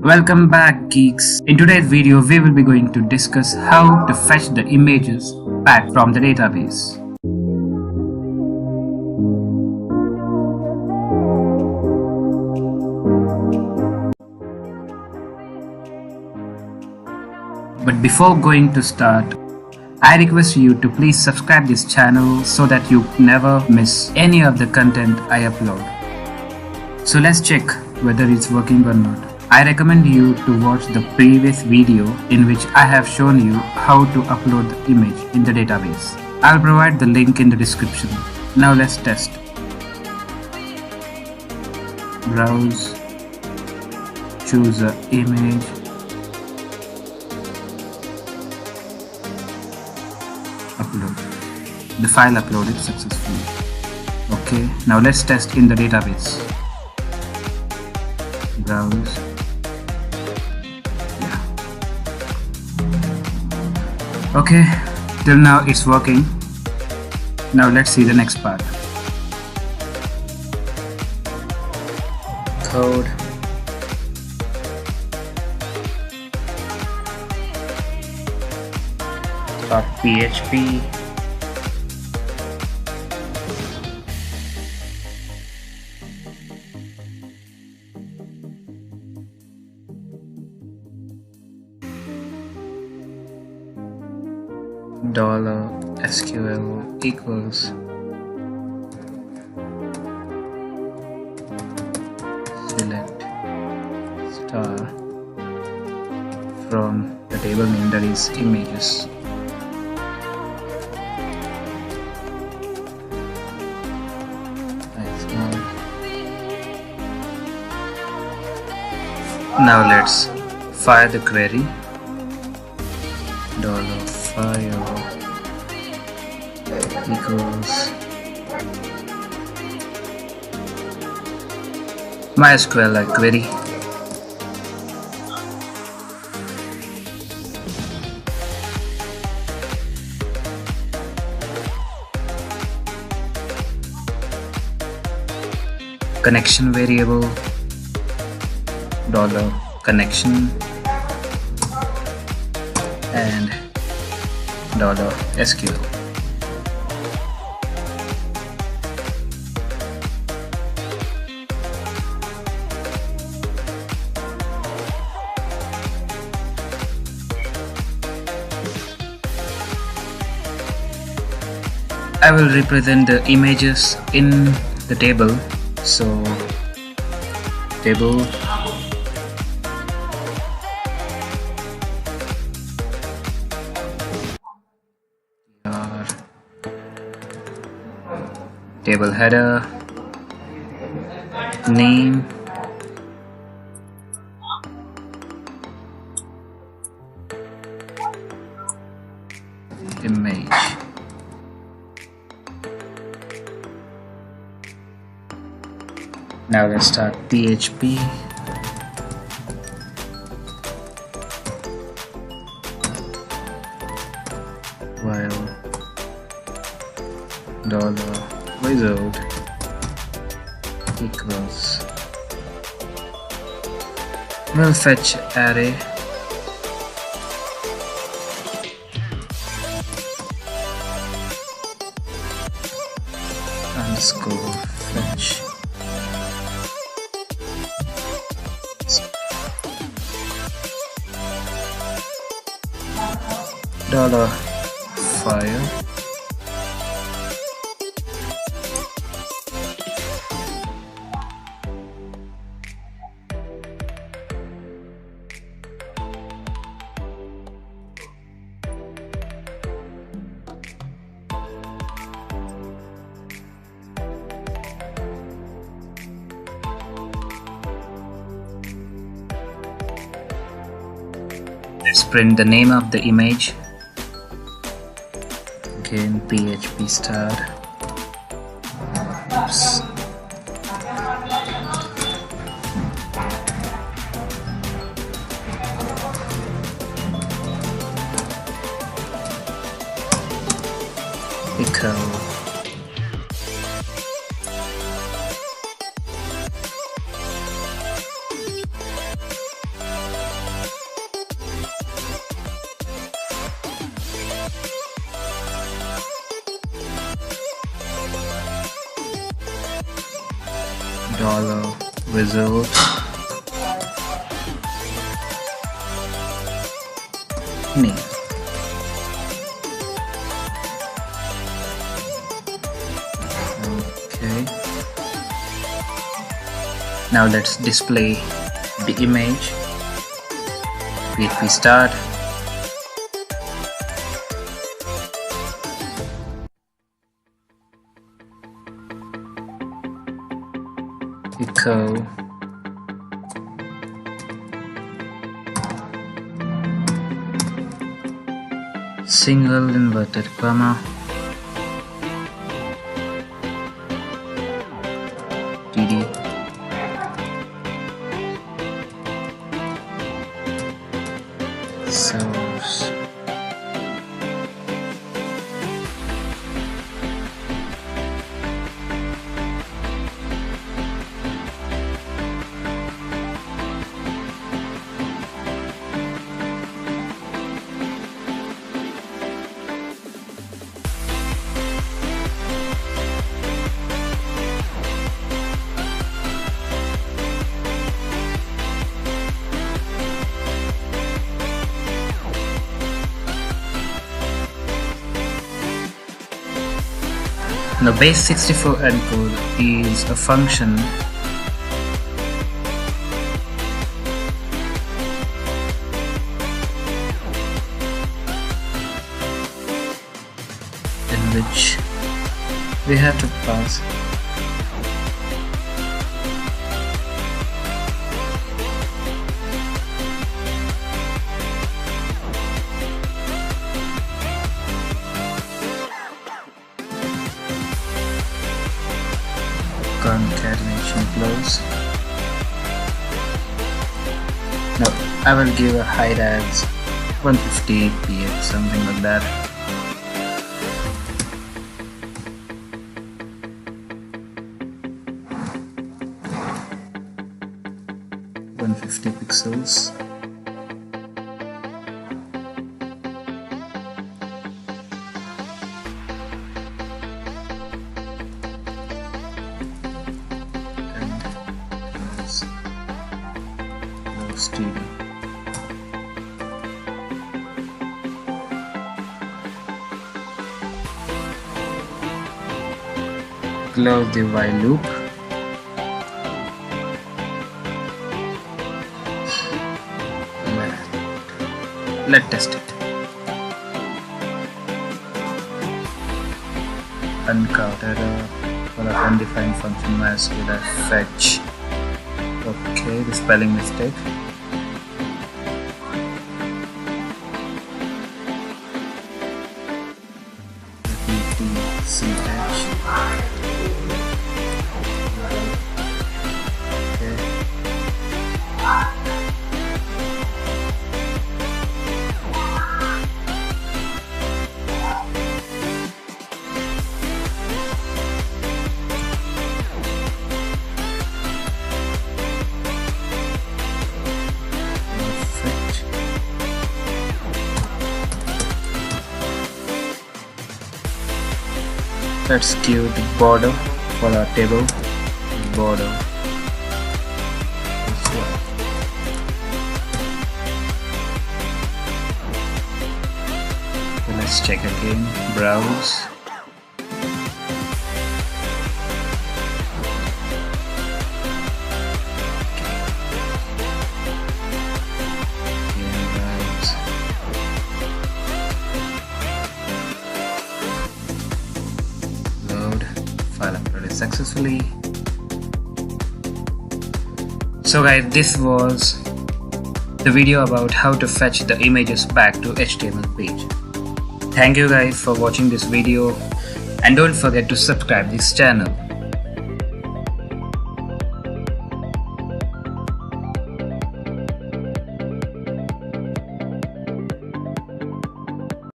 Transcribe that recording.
Welcome back, geeks. In today's video we will be going to discuss how to fetch the images back from the database. But before going to start, I request you to please subscribe this channel so that you never miss any of the content I upload. So let's check whether it's working or not. I recommend you to watch the previous video in which I have shown you how to upload the image in the database. I'll provide the link in the description. Now let's test. Browse, choose an image, upload. The file uploaded successfully. Okay, now let's test in the database. Browse. Yeah. Okay, till now it's working. Now let's see the next part. Code. .php. $SQL equals select star from the table name, that is images. Now let's fire the query. $fire equals MySQL query. Connection variable $connection and $SQL. I will represent the images in the table. So table table header, name, image. Now let's start PHP. While $result equals, we'll fetch array underscore fetch $file Let's print the name of the image. Again, PHP start. Oops. Echo. $result name. Okay. Now let's display the image. If we start, echo single inverted comma td source Now base64 encode is a function in which we have to pass concatenation close. Now I will give a height as 150 px, something like that. $150 pixels. Close the while loop. Let's test it. Uncount error for a undefined function masquerade fetch. Okay, the spelling mistake. Let's give the border for our table. Border. So let's check again. Browse. File uploaded successfully. So guys, this was the video about how to fetch the images back to HTML page. Thank you guys for watching this video, and don't forget to subscribe this channel.